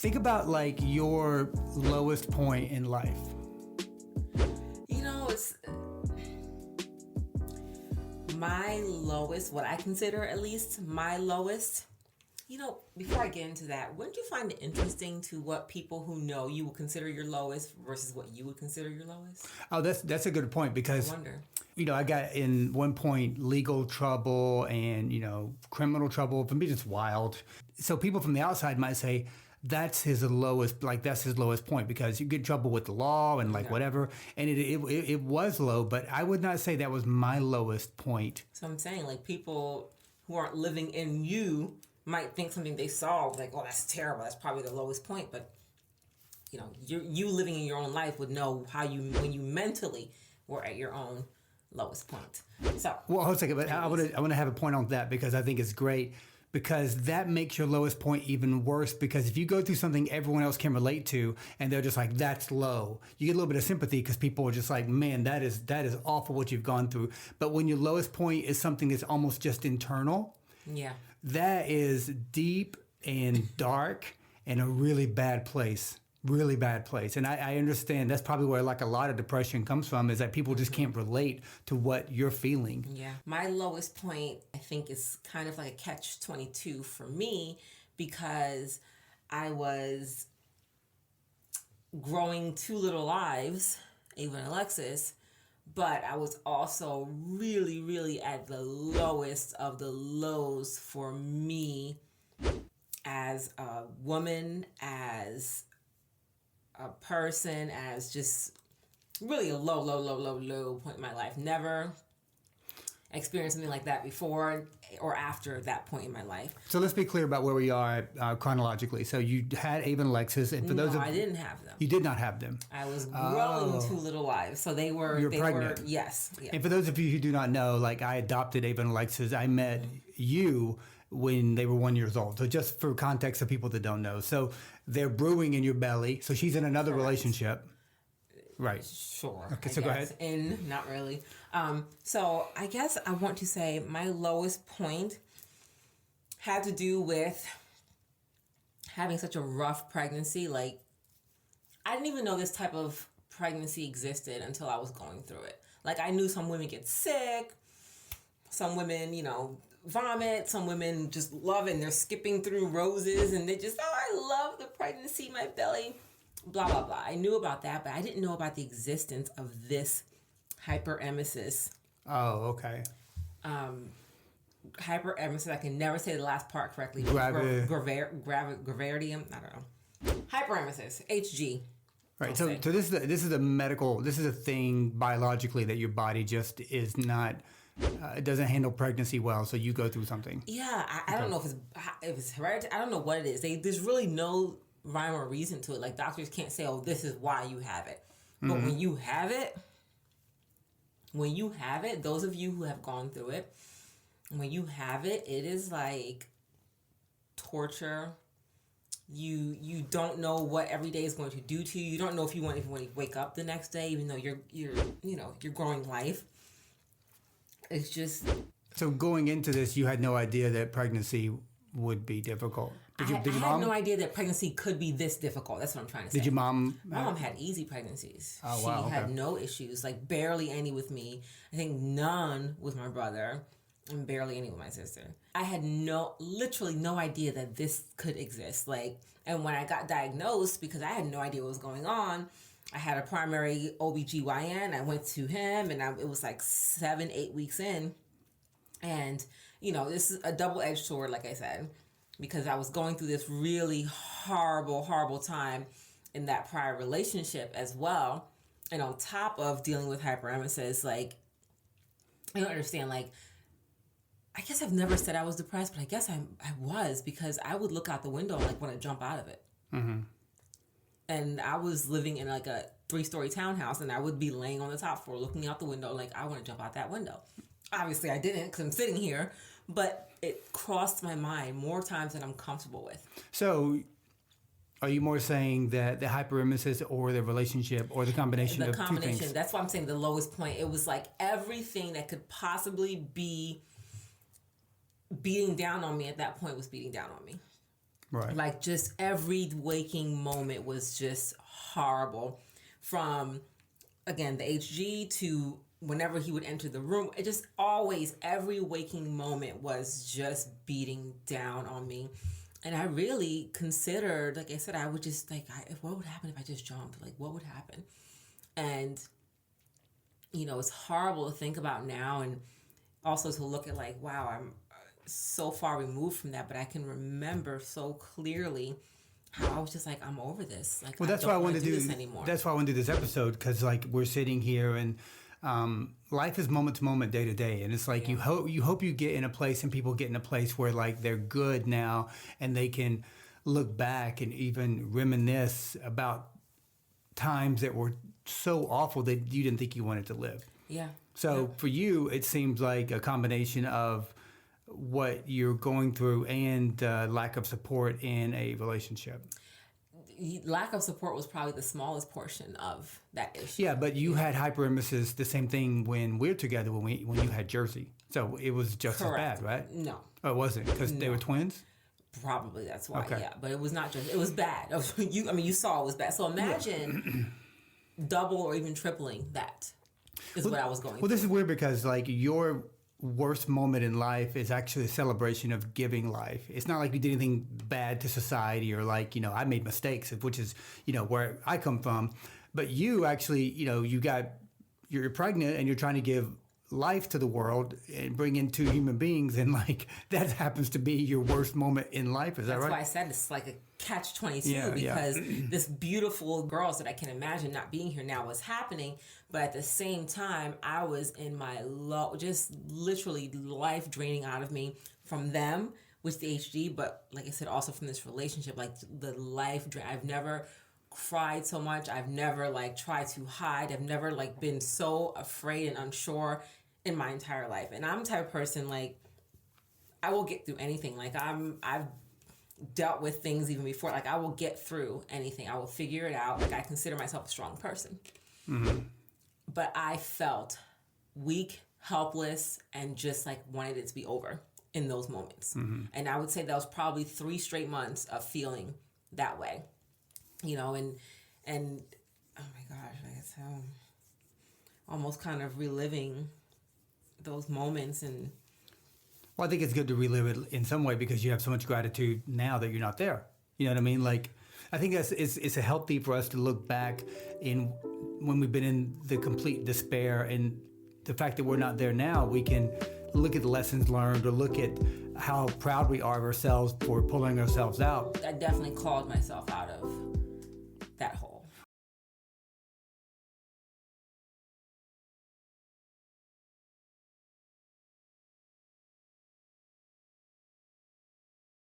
Think about like your lowest point in life. It's my lowest, what I consider at least my lowest. Before I get into that, wouldn't you find it interesting to what people who know you would consider your lowest versus what you would consider your lowest? Oh, that's a good point because I wonder. I got in one point legal trouble and, criminal trouble. For me, it's wild. So people from the outside might say that's his lowest point because you get in trouble with the law and whatever. And it was low, but I would not say that was my lowest point. So I'm saying like people who aren't living in you might think something they saw like, oh, that's terrible. That's probably the lowest point. But, you living in your own life would know when you mentally were at your own lowest point. So, well, hold on a second, but I want to have a point on that because I think it's great because that makes your lowest point even worse because if you go through something everyone else can relate to and they're just like, that's low, you get a little bit of sympathy because people are just like, man, that is awful what you've gone through. But when your lowest point is something that's almost just internal, yeah, that is deep and dark and a really bad place. Really bad place. And I understand that's probably where like a lot of depression comes from is that people just can't relate to what you're feeling. Yeah. My lowest point, I think, is kind of like a catch-22 for me because I was growing two little lives, Ava and Alexis, but I was also really, really at the lowest of the lows for me as a woman, as a person, as just really a low point in my life. Never experienced something like that before or after that point in my life. So let's be clear about where we are chronologically. So you had Ava and Alexis, and for those I didn't have them. You did not have them. I was growing two little lives, so they were. You were pregnant. Yes. Yeah. And for those of you who do not know, like I adopted Ava and Alexis. I met you when they were 1 year old. So just for context of people that don't know. So they're brewing in your belly. So she's in another relationship. Right. Sure. Okay, so go ahead. Not really. So I guess I want to say my lowest point had to do with having such a rough pregnancy. Like, I didn't even know this type of pregnancy existed until I was going through it. Like, I knew some women get sick, some women, vomit, some women just love it and they're skipping through roses and they just, I love the pregnancy, my belly, blah, blah, blah. I knew about that, but I didn't know about the existence of this hyperemesis. Oh, okay. Hyperemesis, I can never say the last part correctly. Gravidium, I don't know. Hyperemesis, HG. Right. So this is a thing biologically that your body just is not. It doesn't handle pregnancy well, so you go through something. Yeah, I don't know if it's hereditary. I don't know what it is. There's really no rhyme or reason to it. Like doctors can't say, "Oh, this is why you have it." But when you have it, those of you who have gone through it, when you have it, it is like torture. You don't know what every day is going to do to you. You don't know if you want to wake up the next day, even though you're growing life. It's just... So going into this, you had no idea that pregnancy would be difficult. I had no idea that pregnancy could be this difficult. That's what I'm trying to say. Did your mom... My mom had easy pregnancies. Oh, she wow. had no issues, like barely any with me. I think none with my brother and barely any with my sister. I had literally no idea that this could exist. And when I got diagnosed, because I had no idea what was going on, I had a primary OBGYN. I went to him and it was like 7-8 weeks in. And, this is a double-edged sword, like I said, because I was going through this really horrible, horrible time in that prior relationship as well. And on top of dealing with hyperemesis, I don't understand, I guess I've never said I was depressed, but I guess I was, because I would look out the window and want to jump out of it. Mm-hmm. And I was living in a 3-story townhouse, and I would be laying on the top floor looking out the window I want to jump out that window. Obviously, I didn't because I'm sitting here, but it crossed my mind more times than I'm comfortable with. So, are you more saying that the hyperemesis or the relationship or the combination of two things? That's why I'm saying the lowest point. It was like everything that could possibly be beating down on me at that point was beating down on me. Right. Like just every waking moment was just horrible. From, again, the HG to whenever he would enter the room, it just always, every waking moment was just beating down on me. And I really considered, like I said, I would just like, what would happen if I just jumped? Like, what would happen? And, you know, it's horrible to think about now, and also to look at like, wow, I'm so far removed from that, but I can remember so clearly how I was just like, I'm over this. Like, well, that's I why I don't wanted want to do this anymore. That's why I wanted to do this episode, because like we're sitting here and life is moment to moment, day to day, and it's like you hope you get in a place, and people get in a place where like they're good now, and they can look back and even reminisce about times that were so awful that you didn't think you wanted to live. Yeah. So for you, it seems like a combination of what you're going through and lack of support in a relationship. Lack of support was probably the smallest portion of that issue. Yeah, but you had hyperemesis, the same thing when we're together, when you had Jersey. So it was just Correct. as bad, right? No. Oh, it wasn't, because they were twins? Probably that's why, Okay. yeah. But it was not just, it was bad. You saw it was bad. So imagine double or even tripling that is what I was going through. Well, this is weird because like your worst moment in life is actually a celebration of giving life. It's not like you did anything bad to society or like, I made mistakes, which is, where I come from. But you actually, you're pregnant and you're trying to give life to the world and bring in two human beings, and like that happens to be your worst moment in life. Is that right? That's why I said it's like a catch-22 because this beautiful girls that I can imagine not being here now was happening, but at the same time I was in my low, just literally life draining out of me from them, which the HD, but like I said, also from this relationship, like the life drain. I've never cried so much. I've never like tried to hide. I've never like been so afraid and unsure in my entire life. And I'm the type of person, like, I will get through anything. Like I've dealt with things even before. Like I will get through anything. I will figure it out. Like I consider myself a strong person. Mm-hmm. But I felt weak, helpless, and just like wanted it to be over in those moments. Mm-hmm. And I would say that was probably 3 straight months of feeling that way. And oh my gosh, like it's almost kind of reliving those moments. And well, I think it's good to relive it in some way because you have so much gratitude now that you're not there. You know what I mean? Like, I think it's a healthy for us to look back in when we've been in the complete despair, and the fact that we're not there now, we can look at the lessons learned or look at how proud we are of ourselves for pulling ourselves out. I definitely called myself out of